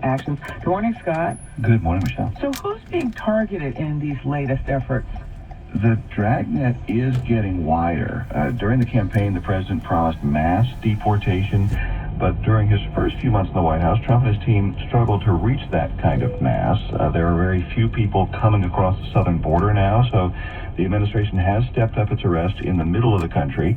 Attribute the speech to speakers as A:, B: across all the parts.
A: actions. Good morning, Scott.
B: Good morning, Michelle.
A: So who's being targeted in these latest efforts?
B: The dragnet is getting wider. During the campaign, the president promised mass deportation, but during his first few months in the White House, Trump and his team struggled to reach that kind of mass. There are very few people coming across the southern border now, so the administration has stepped up its arrest in the middle of the country.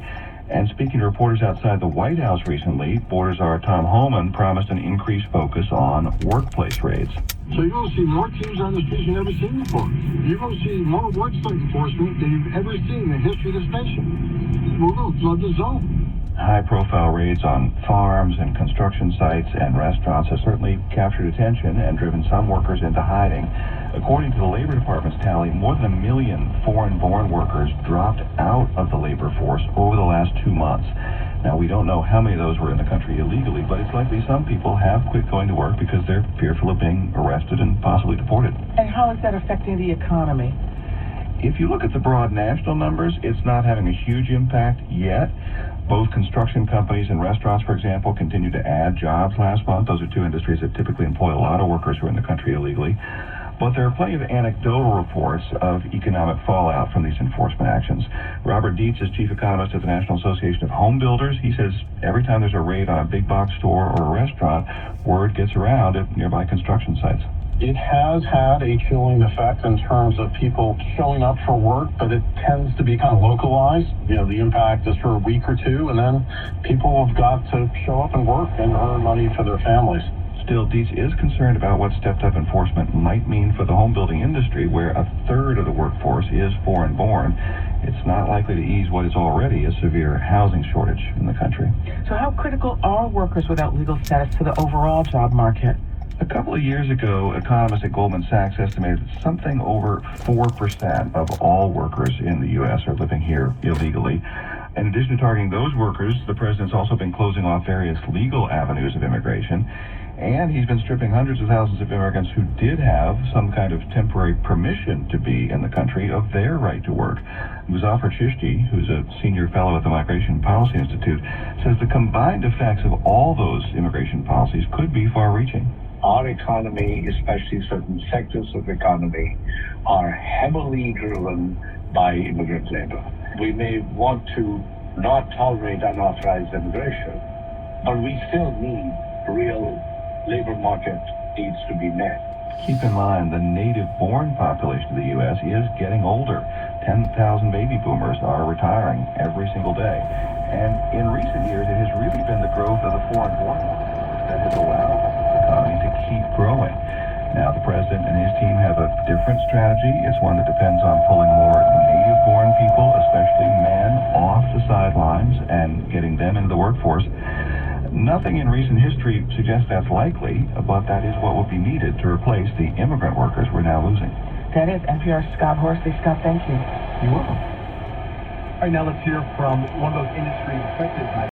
B: And speaking to reporters outside the White House recently, Border Czar Tom Homan promised an increased focus on workplace raids.
C: So you're going to see more teams on the streets you've never seen before. You're going to see more workplace enforcement than you've ever seen in the history of this nation. We're going to flood the zone.
B: High-profile raids on farms and construction sites and restaurants have certainly captured attention and driven some workers into hiding. According to the Labor Department's tally, more than 1 million foreign-born workers dropped out of the labor force over the last 2 months. Now, we don't know how many of those were in the country illegally, but it's likely some people have quit going to work because they're fearful of being arrested and possibly deported.
A: And how is that affecting the economy?
B: If you look at the broad national numbers, it's not having a huge impact yet. Both construction companies and restaurants, for example, continue to add jobs last month. Those are two industries that typically employ a lot of workers who are in the country illegally. But there are plenty of anecdotal reports of economic fallout from these enforcement actions. Robert Dietz is chief economist at the National Association of Home Builders. He says every time there's a raid on a big box store or a restaurant, word gets around at nearby construction sites.
C: It has had a chilling effect in terms of people showing up for work, but it tends to be kind of localized. You know, the impact is for a week or two, and then people have got to show up and work and earn money for their families.
B: Still, Dietz is concerned about what stepped-up enforcement might mean for the home building industry, where a third of the workforce is foreign-born. It's not likely to ease what is already a severe housing shortage in the country.
A: So how critical are workers without legal status to the overall job market?
B: A couple of years ago, economists at Goldman Sachs estimated that something over 4% of all workers in the U.S. are living here illegally. In addition to targeting those workers, the president's also been closing off various legal avenues of immigration. And he's been stripping hundreds of thousands of immigrants who did have some kind of temporary permission to be in the country of their right to work. Muzaffar Chishti, who's a senior fellow at the Migration Policy Institute, says the combined effects of all those immigration policies could be far-reaching.
D: Our economy, especially certain sectors of the economy, are heavily driven by immigrant labor. We may want to not tolerate unauthorized immigration, but we still need real labor market needs to be met.
B: Keep in mind, the native-born population of the U.S. is getting older. 10,000 baby boomers are retiring every single day. And in recent years, it has really been the growth of the foreign-born that has allowed the economy to keep growing. Now, the president and his team have a different strategy. It's one that depends on pulling more native-born people, especially men, off the sidelines and getting them into the workforce. Nothing in recent history suggests that's likely, but that is what will be needed to replace the immigrant workers we're now losing.
A: That is NPR's Scott Horsley. Scott, thank you.
B: You're welcome.
E: All right, now let's hear from one of those industries affected by